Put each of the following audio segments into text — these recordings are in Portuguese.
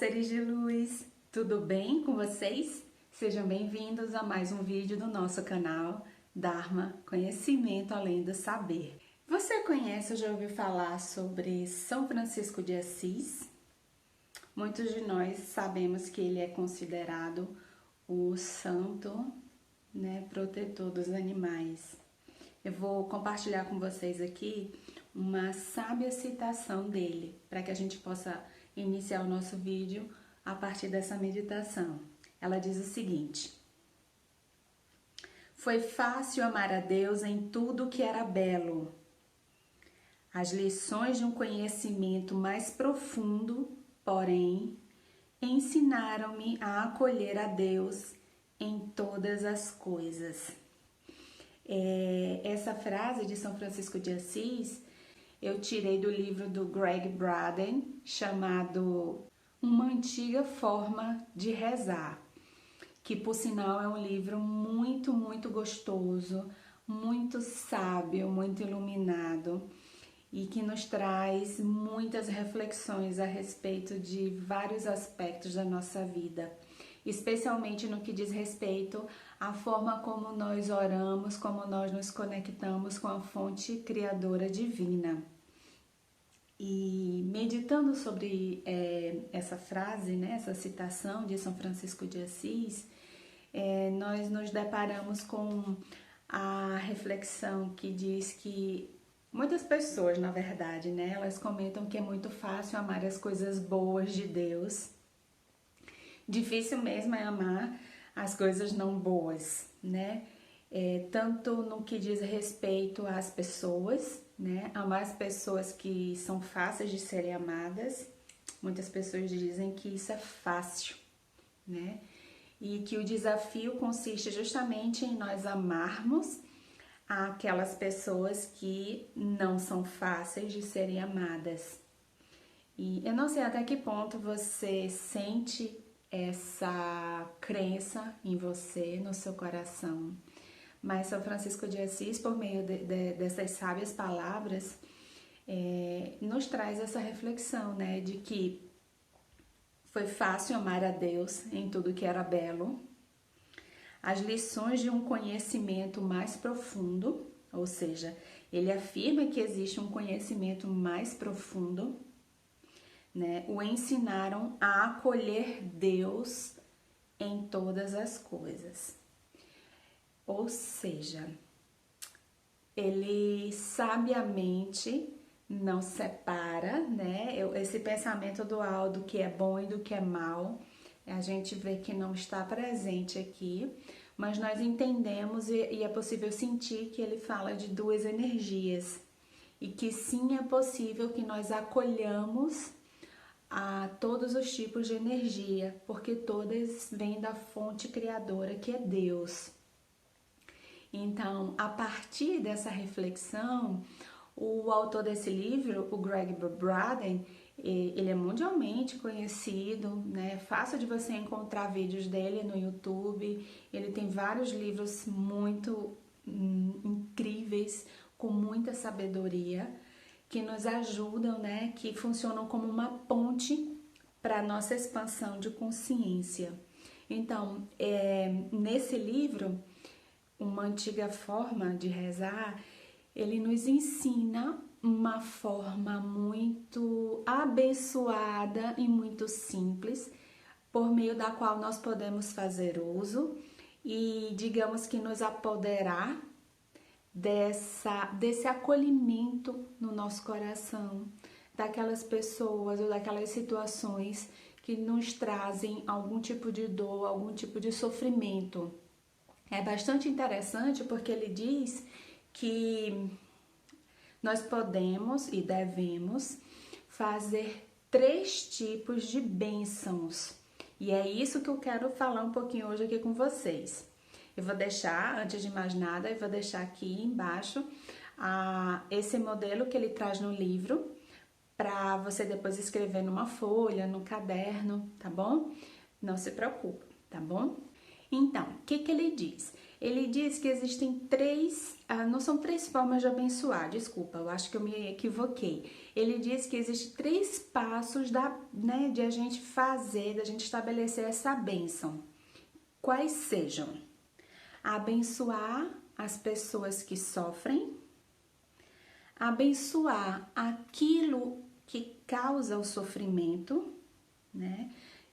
seres de luz! Tudo bem com vocês? Sejam bem-vindos a mais um vídeo do nosso canal Dharma Conhecimento Além do Saber. Você conhece ou já ouviu falar sobre São Francisco de Assis? Muitos de nós sabemos que ele é considerado o santo, protetor dos animais. Eu vou compartilhar com vocês aqui uma sábia citação dele, para que a gente possa iniciar o nosso vídeo a partir dessa meditação. Ela diz o seguinte: foi fácil amar a Deus em tudo que era belo. As lições de um conhecimento mais profundo, porém, ensinaram-me a acolher a Deus em todas as coisas. Essa frase de São Francisco de Assis eu tirei do livro do Greg Braden, chamado Uma Antiga Forma de Rezar, que por sinal é um livro muito gostoso, muito sábio, muito iluminado e que nos traz muitas reflexões a respeito de vários aspectos da nossa vida, especialmente no que diz respeito à forma como nós oramos, como nós nos conectamos com a fonte criadora divina. E meditando sobre essa frase, essa citação de São Francisco de Assis, nós nos deparamos com a reflexão que diz que muitas pessoas, na verdade, elas comentam que é muito fácil amar as coisas boas de Deus. Difícil mesmo é amar as coisas não boas, tanto no que diz respeito às pessoas, amar as pessoas que são fáceis de serem amadas. Muitas pessoas dizem que isso é fácil, e que o desafio consiste justamente em nós amarmos aquelas pessoas que não são fáceis de serem amadas. E eu não sei até que ponto você sente essa crença em você, no seu coração, mas São Francisco de Assis, por meio dessas sábias palavras, nos traz essa reflexão, de que foi fácil amar a Deus em tudo que era belo. As lições de um conhecimento mais profundo, ou seja, ele afirma que existe um conhecimento mais profundo, o ensinaram a acolher Deus em todas as coisas. Ou seja, ele sabiamente não separa, esse pensamento dual do que é bom e do que é mal. A gente vê que não está presente aqui, mas nós entendemos e é possível sentir que ele fala de duas energias e que sim é possível que nós acolhamos a todos os tipos de energia, porque todas vêm da fonte criadora que é Deus. Então, a partir dessa reflexão, o autor desse livro, o Greg Braden, ele é mundialmente conhecido, fácil de você encontrar vídeos dele no YouTube. Ele tem vários livros muito incríveis, com muita sabedoria, que nos ajudam, que funcionam como uma ponte para a nossa expansão de consciência. Então, nesse livro, Uma Antiga Forma de Rezar, ele nos ensina uma forma muito abençoada e muito simples, por meio da qual nós podemos fazer uso e, digamos que, nos apoderar desse acolhimento no nosso coração, daquelas pessoas ou daquelas situações que nos trazem algum tipo de dor, algum tipo de sofrimento. É bastante interessante porque ele diz que nós podemos e devemos fazer 3 tipos de bênçãos. E é isso que eu quero falar um pouquinho hoje aqui com vocês. Eu vou deixar, antes de mais nada, eu vou deixar aqui embaixo esse modelo que ele traz no livro, para você depois escrever numa folha, no caderno, tá bom? Não se preocupe, tá bom? Então, o que ele diz? Ele diz que existem não são três formas de abençoar, desculpa, eu acho que eu me equivoquei. Ele diz que existem 3 passos de a gente fazer, da gente estabelecer essa bênção. Quais sejam? Abençoar as pessoas que sofrem, abençoar aquilo que causa o sofrimento, né?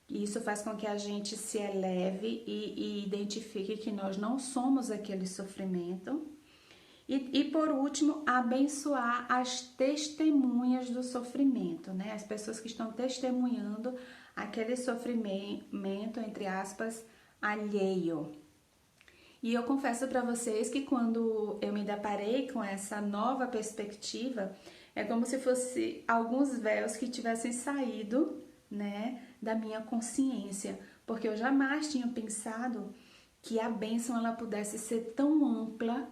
Isso faz com que a gente se eleve e identifique que nós não somos aquele sofrimento. E por último, abençoar as testemunhas do sofrimento, né? As pessoas que estão testemunhando aquele sofrimento, entre aspas, alheio. E eu confesso para vocês que quando eu me deparei com essa nova perspectiva, é como se fosse alguns véus que tivessem saído, né, da minha consciência, porque eu jamais tinha pensado que a bênção ela pudesse ser tão ampla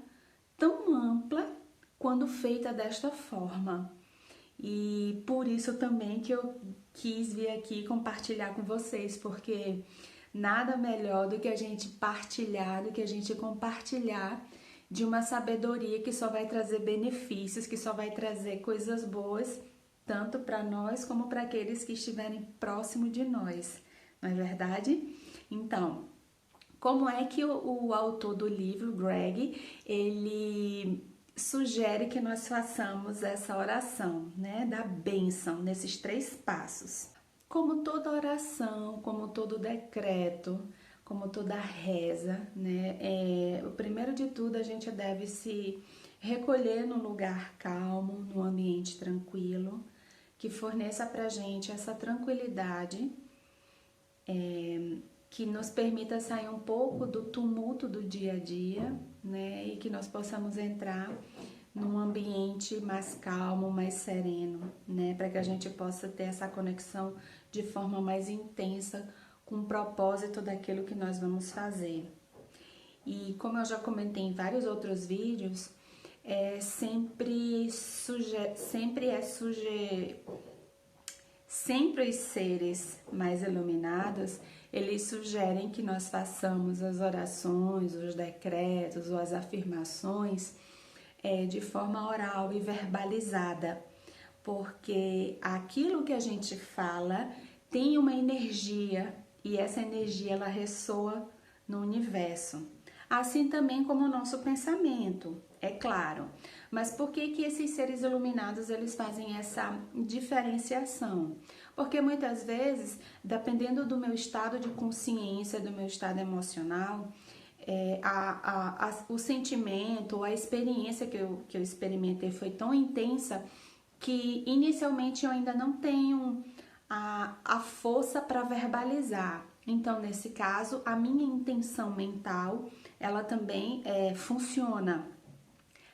quando feita desta forma. E por isso também que eu quis vir aqui compartilhar com vocês, porque nada melhor do que a gente partilhar, do que a gente compartilhar de uma sabedoria que só vai trazer benefícios, que só vai trazer coisas boas, tanto para nós como para aqueles que estiverem próximo de nós, não é verdade? Então, como é que o autor do livro, Greg, ele sugere que nós façamos essa oração, né, da bênção, nesses 3 passos? Como toda oração, como todo decreto, como toda reza, né, o primeiro de tudo a gente deve se recolher num lugar calmo, num ambiente tranquilo, que forneça pra gente essa tranquilidade, que nos permita sair um pouco do tumulto do dia a dia, né, e que nós possamos entrar num ambiente mais calmo, mais sereno, né, para que a gente possa ter essa conexão de forma mais intensa com o propósito daquilo que nós vamos fazer. E como eu já comentei em vários outros vídeos, sempre os seres mais iluminados, eles sugerem que nós façamos as orações, os decretos ou as afirmações de forma oral e verbalizada, porque aquilo que a gente fala tem uma energia e essa energia ela ressoa no universo. Assim também como o nosso pensamento, é claro. Mas por que esses seres iluminados eles fazem essa diferenciação? Porque muitas vezes, dependendo do meu estado de consciência, do meu estado emocional, o sentimento ou a experiência que eu experimentei foi tão intensa que inicialmente eu ainda não tenho a força para verbalizar. Então, nesse caso, a minha intenção mental, ela também funciona.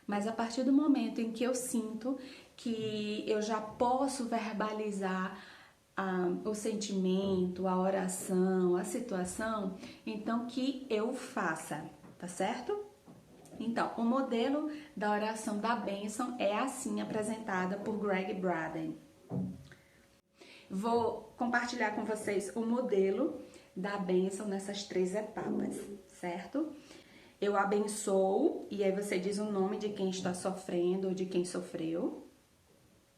Mas a partir do momento em que eu sinto que eu já posso verbalizar o sentimento, a oração, a situação, então que eu faça, tá certo? Então, o modelo da oração da bênção é assim apresentada por Greg Braden. Vou compartilhar com vocês o modelo da bênção nessas 3 etapas, certo? Eu abençoo, e aí você diz o nome de quem está sofrendo ou de quem sofreu.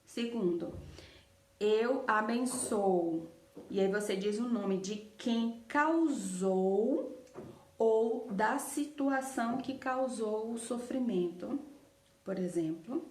Segundo, eu abençoo, e aí você diz o nome de quem causou ou da situação que causou o sofrimento, por exemplo.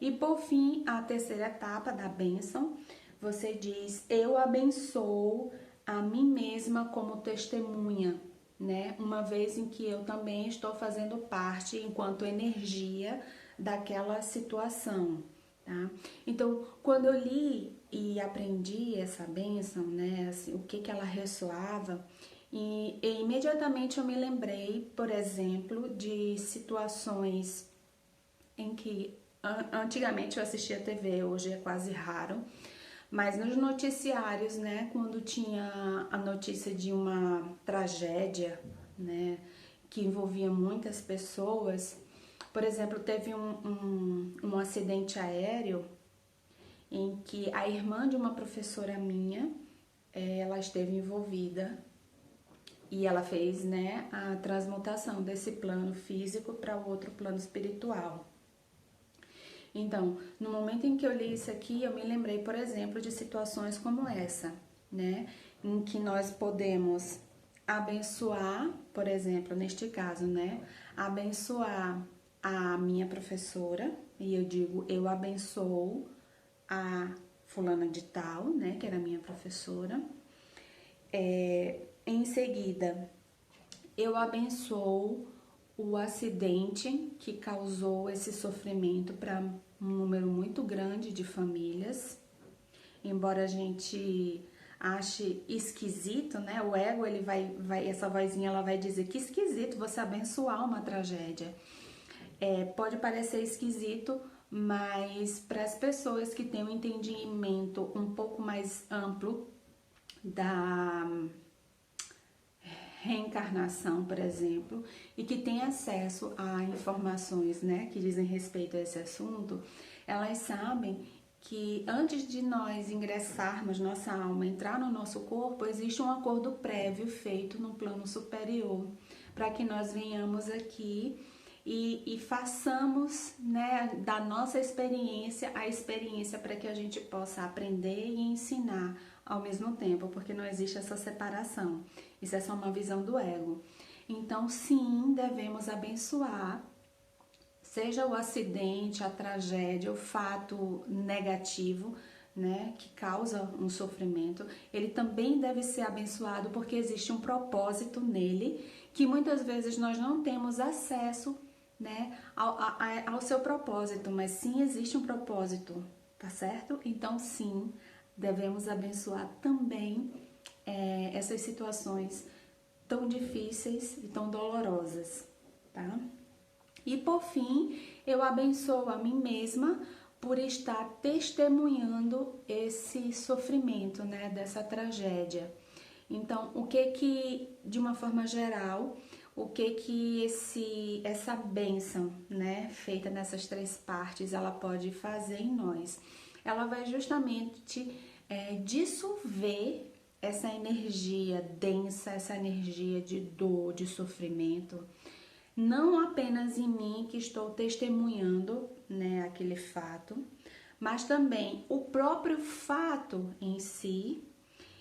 E por fim, a terceira etapa da bênção, você diz, eu abençoo a mim mesma como testemunha, né? Uma vez em que eu também estou fazendo parte enquanto energia daquela situação, tá? Então, quando eu li e aprendi essa bênção, né, assim, o que ela ressoava, e imediatamente eu me lembrei, por exemplo, de situações em que antigamente eu assistia TV, hoje é quase raro, mas nos noticiários, né, quando tinha a notícia de uma tragédia, né, que envolvia muitas pessoas, por exemplo, teve um acidente aéreo em que a irmã de uma professora minha, ela esteve envolvida E ela fez, né, a transmutação desse plano físico para o outro plano espiritual. Então, no momento em que eu li isso aqui, eu me lembrei, por exemplo, de situações como essa, né, em que nós podemos abençoar, por exemplo, neste caso, né, abençoar a minha professora, e eu digo, eu abençoo a fulana de tal, né, que era minha professora. Em seguida, eu abençoo o acidente que causou esse sofrimento para um número muito grande de famílias. Embora a gente ache esquisito, né? O ego, ele vai essa vozinha, ela vai dizer que esquisito você abençoar uma tragédia. Pode parecer esquisito, mas para as pessoas que têm um entendimento um pouco mais amplo da reencarnação, por exemplo, e que têm acesso a informações, né, que dizem respeito a esse assunto, elas sabem que antes de nós ingressarmos, nossa alma entrar no nosso corpo, existe um acordo prévio feito no plano superior, para que nós venhamos aqui e façamos, né, da nossa experiência a experiência para que a gente possa aprender e ensinar ao mesmo tempo, porque não existe essa separação. Isso é só uma visão do ego. Então, sim, devemos abençoar, seja o acidente, a tragédia, o fato negativo, né, que causa um sofrimento, ele também deve ser abençoado porque existe um propósito nele que muitas vezes nós não temos acesso, né, ao seu propósito, mas sim existe um propósito, tá certo? Então, sim, devemos abençoar também essas situações tão difíceis e tão dolorosas, tá? E por fim, eu abençoo a mim mesma por estar testemunhando esse sofrimento, né, dessa tragédia. Então, o que de uma forma geral, o que essa bênção, né, feita nessas três partes, ela pode fazer em nós? Ela vai justamente dissolver essa energia densa, essa energia de dor, de sofrimento, não apenas em mim que estou testemunhando, né, aquele fato, mas também o próprio fato em si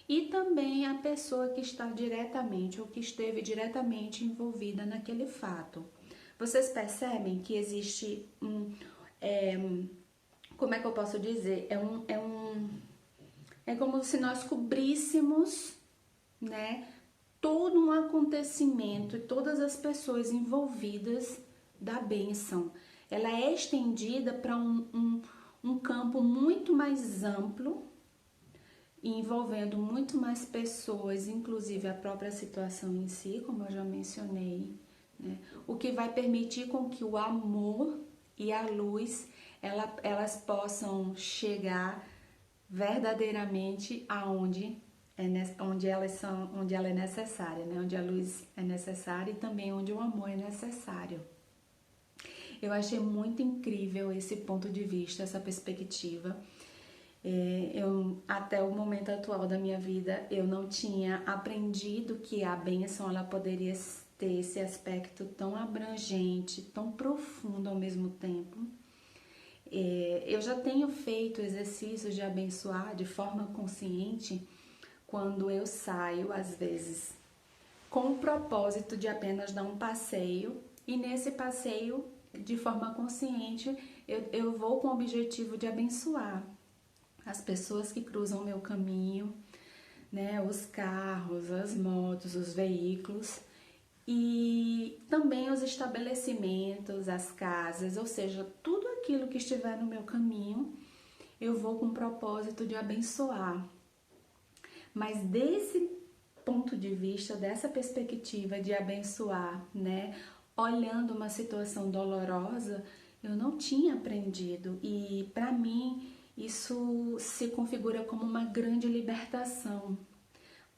e também a pessoa que está diretamente ou que esteve diretamente envolvida naquele fato. Vocês percebem que existe como é que eu posso dizer? É como se nós cobríssemos, né, todo um acontecimento e todas as pessoas envolvidas da bênção. Ela é estendida para um campo muito mais amplo, envolvendo muito mais pessoas, inclusive a própria situação em si, como eu já mencionei, né? O que vai permitir com que o amor e a luz elas possam chegar verdadeiramente aonde onde ela é necessária, né? Onde a luz é necessária e também onde o amor é necessário. Eu achei muito incrível esse ponto de vista, essa perspectiva. Eu, até o momento atual da minha vida, eu não tinha aprendido que a bênção ela poderia ter esse aspecto tão abrangente, tão profundo ao mesmo tempo. Eu já tenho feito exercícios de abençoar de forma consciente quando eu saio, às vezes, com o propósito de apenas dar um passeio, e nesse passeio, de forma consciente, eu vou com o objetivo de abençoar as pessoas que cruzam o meu caminho, né, os carros, as motos, os veículos e também os estabelecimentos, as casas, ou seja, tudo aquilo que estiver no meu caminho, eu vou com o propósito de abençoar. Mas desse ponto de vista, dessa perspectiva de abençoar, né, olhando uma situação dolorosa, eu não tinha aprendido e para mim isso se configura como uma grande libertação,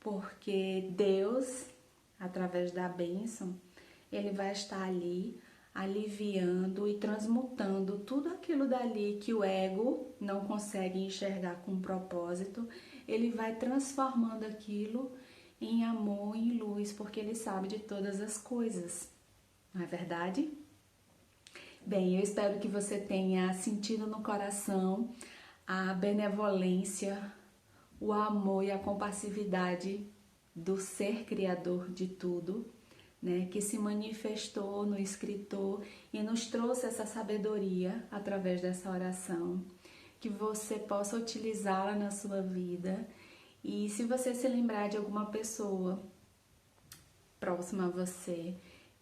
porque Deus, através da bênção, ele vai estar ali aliviando e transmutando tudo aquilo dali que o ego não consegue enxergar com propósito, ele vai transformando aquilo em amor, em luz, porque Ele sabe de todas as coisas. Não é verdade? Bem, eu espero que você tenha sentido no coração a benevolência, o amor e a compassividade do ser criador de tudo, né, que se manifestou no escritor e nos trouxe essa sabedoria através dessa oração, que você possa utilizá-la na sua vida. E se você se lembrar de alguma pessoa próxima a você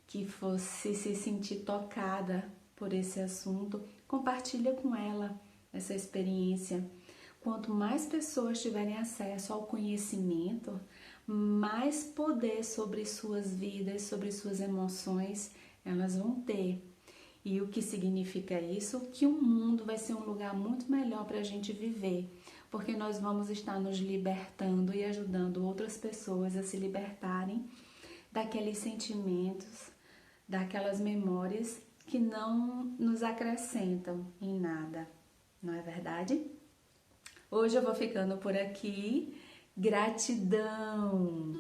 que fosse se sentir tocada por esse assunto, compartilha com ela essa experiência. Quanto mais pessoas tiverem acesso ao conhecimento, mais poder sobre suas vidas, sobre suas emoções, elas vão ter. E o que significa isso? Que o mundo vai ser um lugar muito melhor para a gente viver, porque nós vamos estar nos libertando e ajudando outras pessoas a se libertarem daqueles sentimentos, daquelas memórias que não nos acrescentam em nada, não é verdade? Hoje eu vou ficando por aqui. Gratidão!